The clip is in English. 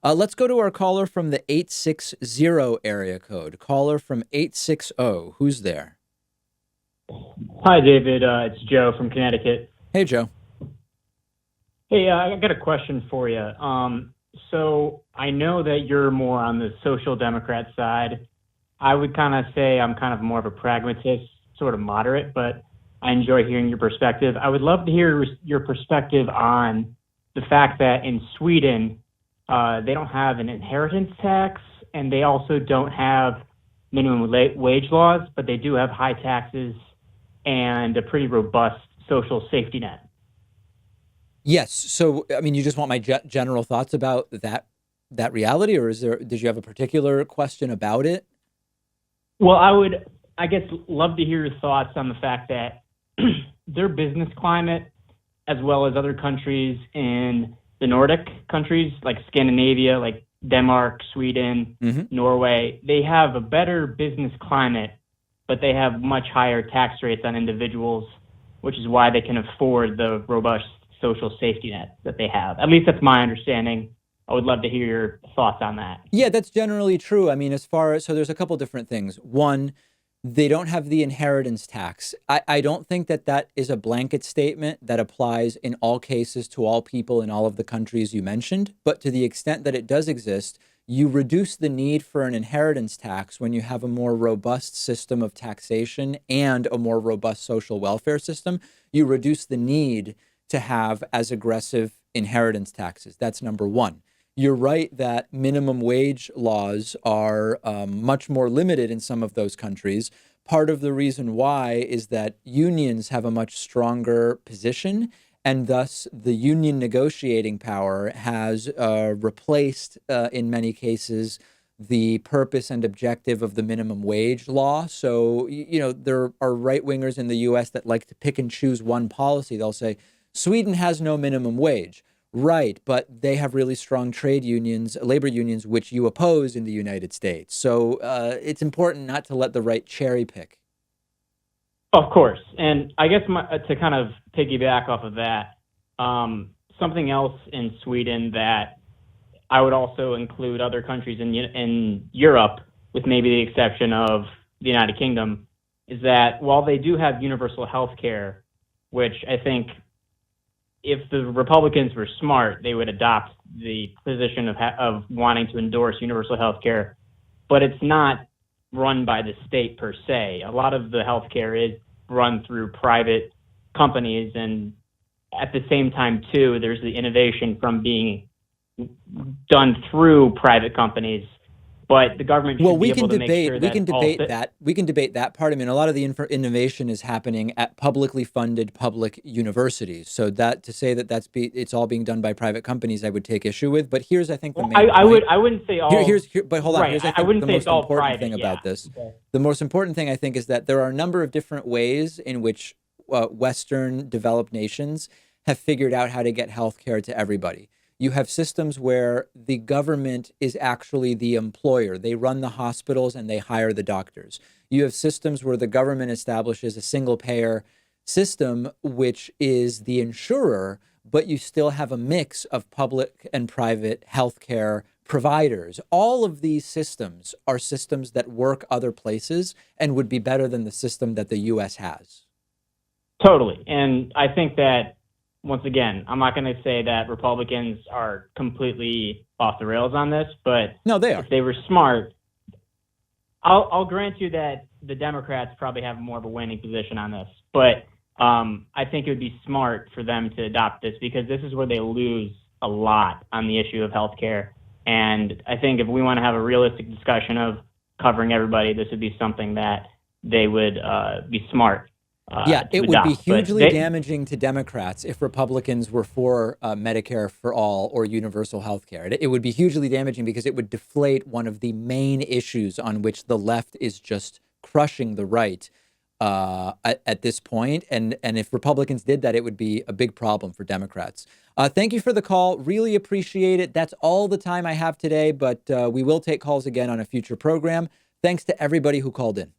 Let's go to our caller from the 860 area code. Caller from 860. Who's there? Hi, David. It's Joe from Connecticut. Hey, Joe. Hey, I got a question for you. So I know that you're more on the social democrat side. I would kind of say I'm kind of more of a pragmatist, sort of moderate, but I enjoy hearing your perspective. I would love to hear your perspective on the fact that in Sweden, they don't have an inheritance tax, and they also don't have minimum wage laws, but they do have high taxes and a pretty robust social safety net. Yes. So, I mean, you just want my general thoughts about that reality, or did you have a particular question about it? Well, I would, I guess, love to hear your thoughts on the fact that their business climate, as well as other countries in the Nordic countries like Scandinavia, like Denmark, Sweden, Norway, they have a better business climate, but they have much higher tax rates on individuals, which is why they can afford the robust social safety net that they have. At least that's my understanding. I would love to hear your thoughts on that. Yeah, that's generally true. I mean, so there's a couple different things. One, they don't have the inheritance tax. I don't think that is a blanket statement that applies in all cases to all people in all of the countries you mentioned. But to the extent that it does exist, you reduce the need for an inheritance tax when you have a more robust system of taxation and a more robust social welfare system. You reduce the need to have as aggressive inheritance taxes. That's number one. You're right that minimum wage laws are much more limited in some of those countries. Part of the reason why is that unions have a much stronger position, and thus the union negotiating power has replaced, in many cases, the purpose and objective of the minimum wage law. So, there are right wingers in the US that like to pick and choose one policy. They'll say, Sweden has no minimum wage. Right, but they have really strong trade unions, labor unions, which you oppose in the United States. So it's important not to let the right cherry pick. Of course. And I guess to kind of piggyback off of that, something else in Sweden that I would also include other countries in Europe, with maybe the exception of the United Kingdom, is that while they do have universal health care, which I think if the Republicans were smart, they would adopt the position of wanting to endorse universal health care, but it's not run by the state per se. A lot of the health care is run through private companies, and at the same time, too, there's the innovation from being done through private companies. But the government should be able to make sure that we can debate that part. I mean, a lot of the innovation is happening at publicly funded public universities. So that to say that it's all being done by private companies, I would take issue with. But here's, I think, the main point. I wouldn't say all. But hold on. Right. Here's, I think, I wouldn't the say most it's all important private, thing about this. Okay. The most important thing, I think, is that there are a number of different ways in which Western developed nations have figured out how to get healthcare to everybody. You have systems where the government is actually the employer. They run the hospitals and they hire the doctors. You have systems where the government establishes a single payer system, which is the insurer, but you still have a mix of public and private healthcare providers. All of these systems are systems that work other places and would be better than the system that the U.S. has. Totally. And I think that, once again, I'm not going to say that Republicans are completely off the rails on this, but no, they are. If they were smart, I'll grant you that the Democrats probably have more of a winning position on this. But I think it would be smart for them to adopt this, because this is where they lose a lot on the issue of healthcare. And I think if we want to have a realistic discussion of covering everybody, this would be something that they would be smart. It would be hugely damaging to Democrats if Republicans were for Medicare for all or universal health care. It would be hugely damaging because it would deflate one of the main issues on which the left is just crushing the right at this point. And if Republicans did that, it would be a big problem for Democrats. Thank you for the call. Really appreciate it. That's all the time I have today, but we will take calls again on a future program. Thanks to everybody who called in.